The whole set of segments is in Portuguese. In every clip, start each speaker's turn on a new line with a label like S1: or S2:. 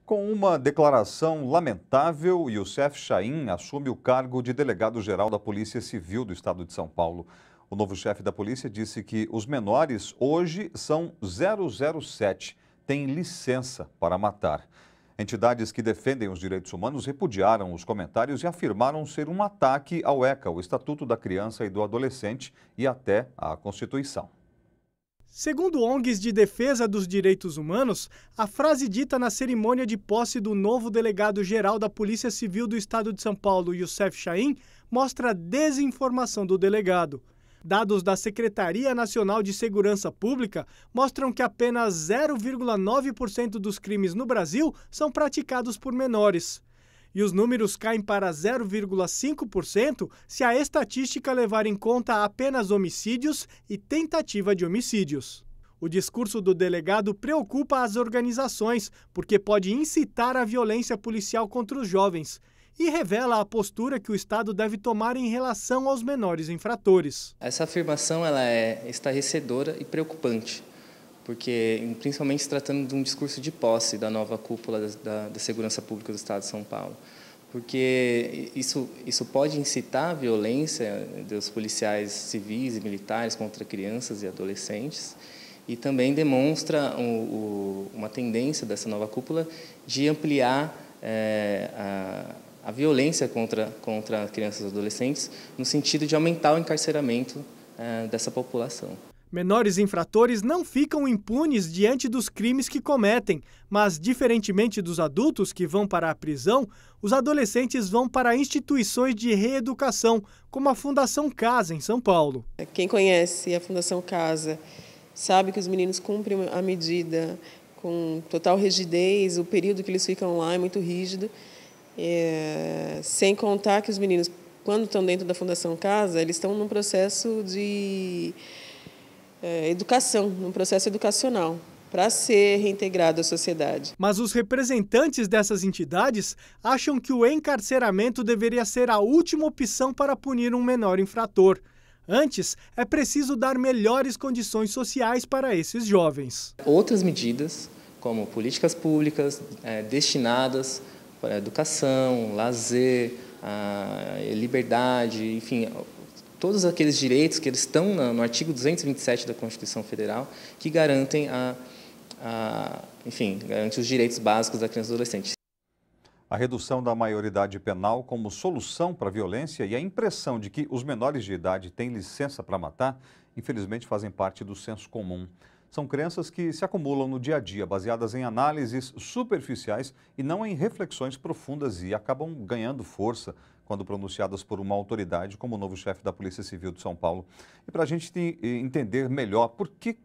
S1: Com uma declaração lamentável, Youssef Chahim assume o cargo de delegado-geral da Polícia Civil do Estado de São Paulo. O novo chefe da polícia disse que os menores hoje são 007, têm licença para matar. Entidades que defendem os direitos humanos repudiaram os comentários e afirmaram ser um ataque ao ECA, o Estatuto da Criança e do Adolescente, e até à Constituição.
S2: Segundo ONGs de defesa dos direitos humanos, a frase dita na cerimônia de posse do novo delegado-geral da Polícia Civil do Estado de São Paulo, Youssef Chahim, mostra a desinformação do delegado. Dados da Secretaria Nacional de Segurança Pública mostram que apenas 0,9% dos crimes no Brasil são praticados por menores. E os números caem para 0,5% se a estatística levar em conta apenas homicídios e tentativa de homicídios. O discurso do delegado preocupa as organizações, porque pode incitar a violência policial contra os jovens e revela a postura que o Estado deve tomar em relação aos menores infratores.
S3: Essa afirmação ela é estarrecedora e preocupante, porque principalmente se tratando de um discurso de posse da nova cúpula da Segurança Pública do Estado de São Paulo, porque isso pode incitar a violência dos policiais civis e militares contra crianças e adolescentes e também demonstra uma tendência dessa nova cúpula de ampliar a violência contra crianças e adolescentes no sentido de aumentar o encarceramento dessa população.
S2: Menores infratores não ficam impunes diante dos crimes que cometem, mas, diferentemente dos adultos que vão para a prisão, os adolescentes vão para instituições de reeducação, como a Fundação Casa, em São Paulo.
S4: Quem conhece a Fundação Casa sabe que os meninos cumprem a medida com total rigidez, o período que eles ficam lá é muito rígido, sem contar que os meninos, quando estão dentro da Fundação Casa, eles estão num processo de educação, num processo educacional, para ser reintegrado à sociedade.
S2: Mas os representantes dessas entidades acham que o encarceramento deveria ser a última opção para punir um menor infrator. Antes, é preciso dar melhores condições sociais para esses jovens.
S3: Outras medidas, como políticas públicas destinadas para educação, lazer, liberdade, enfim, todos aqueles direitos que eles estão no artigo 227 da Constituição Federal, que garantem garante os direitos básicos da criança e do adolescente.
S1: A redução da maioridade penal como solução para a violência e a impressão de que os menores de idade têm licença para matar, infelizmente fazem parte do senso comum. São crenças que se acumulam no dia a dia, baseadas em análises superficiais e não em reflexões profundas e acabam ganhando força quando pronunciadas por uma autoridade como o novo chefe da Polícia Civil de São Paulo. E para a gente entender melhor por que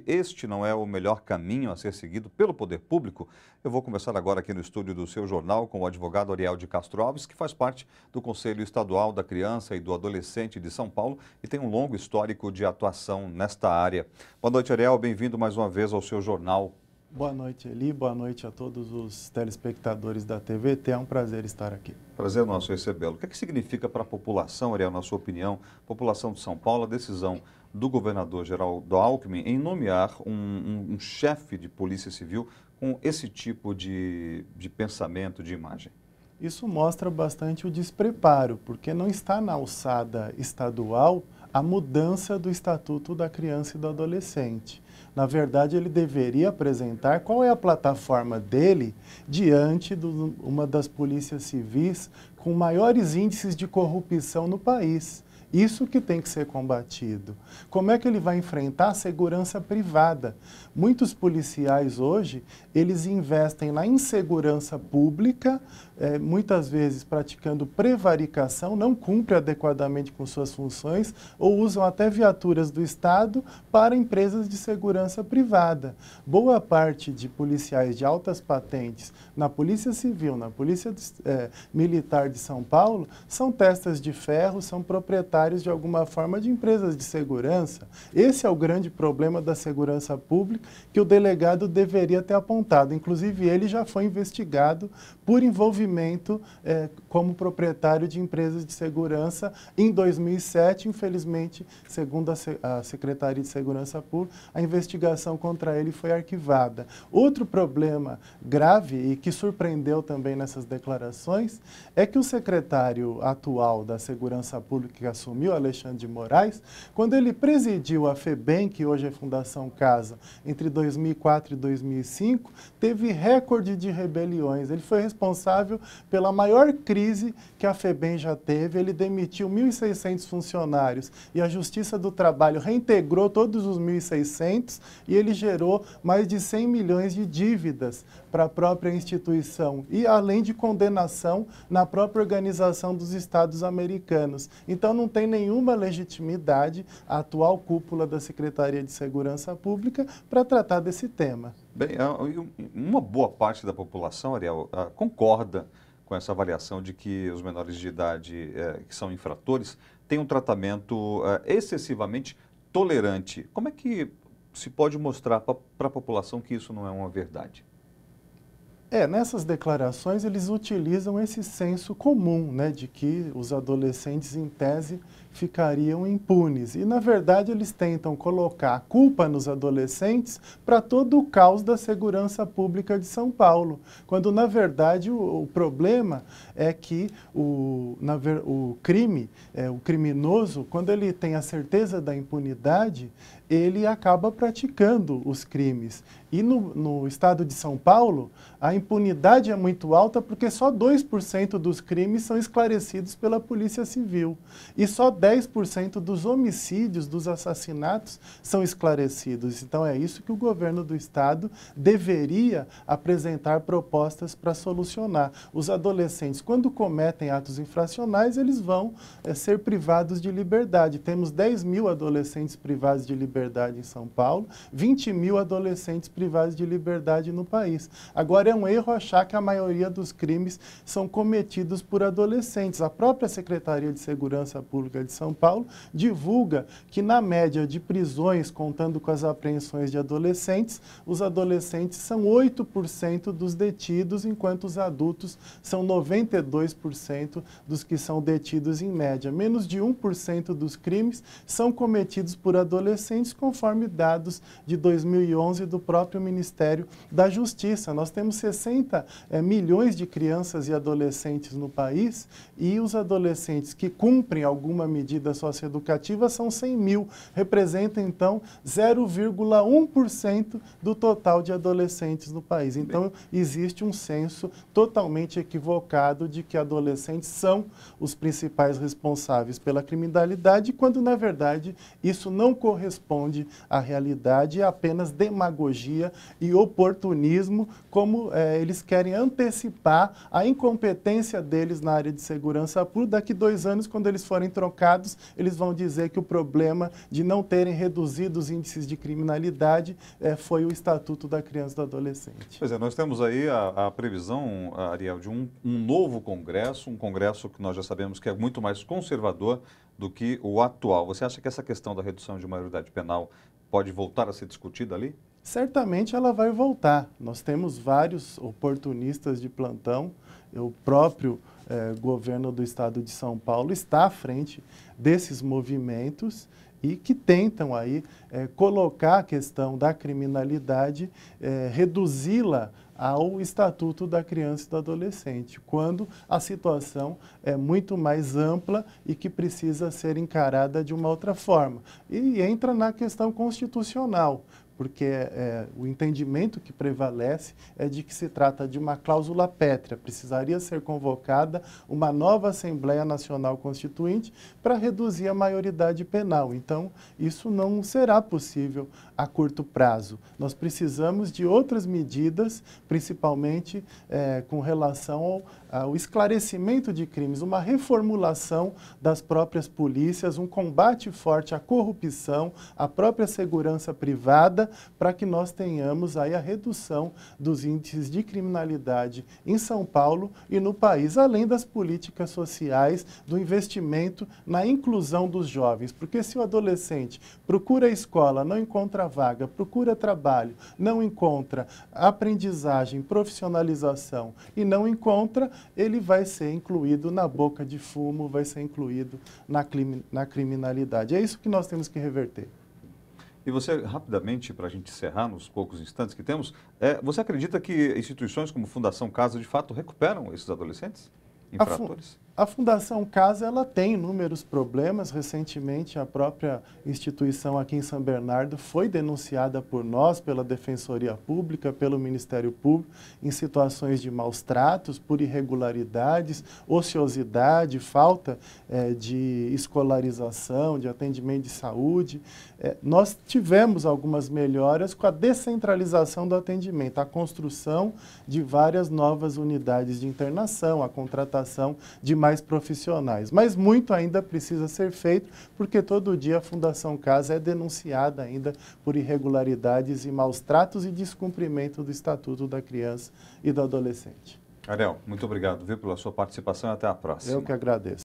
S1: este não é o melhor caminho a ser seguido pelo poder público, eu vou conversar agora aqui no estúdio do Seu Jornal com o advogado Ariel de Castro Alves, que faz parte do Conselho Estadual da Criança e do Adolescente de São Paulo e tem um longo histórico de atuação nesta área. Boa noite, Ariel. Bem-vindo mais uma vez ao Seu Jornal.
S5: Boa noite, Eli. Boa noite a todos os telespectadores da TVT. É um prazer estar aqui.
S1: Prazer nosso recebê-lo. O que significa para a população, Ariel, na sua opinião, população de São Paulo, a decisão do governador Geraldo Alckmin em nomear um chefe de polícia civil com esse tipo de pensamento, de imagem?
S5: Isso mostra bastante o despreparo, porque não está na alçada estadual a mudança do Estatuto da Criança e do Adolescente. Na verdade, ele deveria apresentar qual é a plataforma dele diante de uma das polícias civis com maiores índices de corrupção no país. Isso que tem que ser combatido. Como é que ele vai enfrentar a segurança privada? Muitos policiais hoje, eles investem na insegurança pública, muitas vezes praticando prevaricação, não cumprem adequadamente com suas funções ou usam até viaturas do Estado para empresas de segurança privada. Boa parte de policiais de altas patentes na Polícia Civil, na Polícia Militar de São Paulo, são testas de ferro, são proprietários proprietários, de alguma forma, de empresas de segurança. Esse é o grande problema da segurança pública que o delegado deveria ter apontado. Inclusive, ele já foi investigado por envolvimento como proprietário de empresas de segurança em 2007. Infelizmente, segundo a Secretaria de Segurança Pública, a investigação contra ele foi arquivada. Outro problema grave e que surpreendeu também nessas declarações é que o secretário atual da Segurança Pública que assumiu, Alexandre de Moraes, quando ele presidiu a FEBEM, que hoje é Fundação Casa, entre 2004 e 2005, teve recorde de rebeliões. Ele foi responsável pela maior crise que a FEBEM já teve. Ele demitiu 1.600 funcionários e a Justiça do Trabalho reintegrou todos os 1.600 e ele gerou mais de 100 milhões de dívidas para a própria instituição e além de condenação na própria Organização dos Estados Americanos. Então não tem nenhuma legitimidade a atual cúpula da Secretaria de Segurança Pública para tratar desse tema.
S1: Bem, uma boa parte da população, Ariel, concorda com essa avaliação de que os menores de idade que são infratores têm um tratamento excessivamente tolerante. Como é que se pode mostrar para a população que isso não é uma verdade?
S5: Nessas declarações eles utilizam esse senso comum, né, de que os adolescentes, em tese, ficariam impunes. E, na verdade, eles tentam colocar a culpa nos adolescentes para todo o caos da segurança pública de São Paulo, quando, na verdade, o problema é que o criminoso, quando ele tem a certeza da impunidade, ele acaba praticando os crimes. E no estado de São Paulo, a impunidade é muito alta porque só 2% dos crimes são esclarecidos pela Polícia Civil. E só 10% dos homicídios, dos assassinatos, são esclarecidos. Então é isso que o governo do estado deveria apresentar propostas para solucionar. Os adolescentes, quando cometem atos infracionais, eles vão ser privados de liberdade. Temos 10 mil adolescentes privados de liberdade em São Paulo, 20 mil adolescentes privados de liberdade no país. Agora, é um erro achar que a maioria dos crimes são cometidos por adolescentes. A própria Secretaria de Segurança Pública de São Paulo divulga que, na média de prisões, contando com as apreensões de adolescentes, os adolescentes são 8% dos detidos, enquanto os adultos são 92% dos que são detidos em média. Menos de 1% dos crimes são cometidos por adolescentes, conforme dados de 2011 do próprio Ministério da Justiça. Nós temos 60 milhões de crianças e adolescentes no país e os adolescentes que cumprem alguma medida socioeducativa são 100 mil. Representa, então, 0,1% do total de adolescentes no país. Então, existe um senso totalmente equivocado de que adolescentes são os principais responsáveis pela criminalidade, quando, na verdade, isso não corresponde à realidade, é apenas demagogia e oportunismo, como eles querem antecipar a incompetência deles na área de segurança pública. Daqui 2 anos, quando eles forem trocados, eles vão dizer que o problema de não terem reduzido os índices de criminalidade foi o Estatuto da Criança e do Adolescente.
S1: Pois é, nós temos aí a previsão, Ariel, de um novo Congresso, um Congresso que nós já sabemos que é muito mais conservador do que o atual. Você acha que essa questão da redução de maioridade penal pode voltar a ser discutida ali?
S5: Certamente ela vai voltar. Nós temos vários oportunistas de plantão. O próprio governo do estado de São Paulo está à frente desses movimentos e que tentam aí colocar a questão da criminalidade, reduzi-la ao Estatuto da Criança e do Adolescente, quando a situação é muito mais ampla e que precisa ser encarada de uma outra forma. E entra na questão constitucional, porque o entendimento que prevalece é de que se trata de uma cláusula pétrea. Precisaria ser convocada uma nova Assembleia Nacional Constituinte para reduzir a maioridade penal. Então, isso não será possível a curto prazo. Nós precisamos de outras medidas, principalmente com relação ao esclarecimento de crimes, uma reformulação das próprias polícias, um combate forte à corrupção, à própria segurança privada para que nós tenhamos aí a redução dos índices de criminalidade em São Paulo e no país, além das políticas sociais, do investimento na inclusão dos jovens. Porque se o adolescente procura a escola, não encontra vaga, procura trabalho, não encontra aprendizagem, profissionalização e não encontra, ele vai ser incluído na boca de fumo, vai ser incluído na criminalidade. É isso que nós temos que reverter.
S1: E você, rapidamente, para a gente encerrar nos poucos instantes que temos, você acredita que instituições como Fundação Casa, de fato, recuperam esses adolescentes infratores?
S5: A Fundação Casa, ela tem inúmeros problemas. Recentemente, a própria instituição aqui em São Bernardo foi denunciada por nós, pela Defensoria Pública, pelo Ministério Público, em situações de maus tratos, por irregularidades, ociosidade, falta de escolarização, de atendimento de saúde. Nós tivemos algumas melhoras com a descentralização do atendimento, a construção de várias novas unidades de internação, a contratação de mais profissionais. Mas muito ainda precisa ser feito, porque todo dia a Fundação Casa é denunciada ainda por irregularidades e maus tratos e descumprimento do Estatuto da Criança e do Adolescente.
S1: Ariel, muito obrigado, pela sua participação e até a próxima.
S5: Eu que agradeço.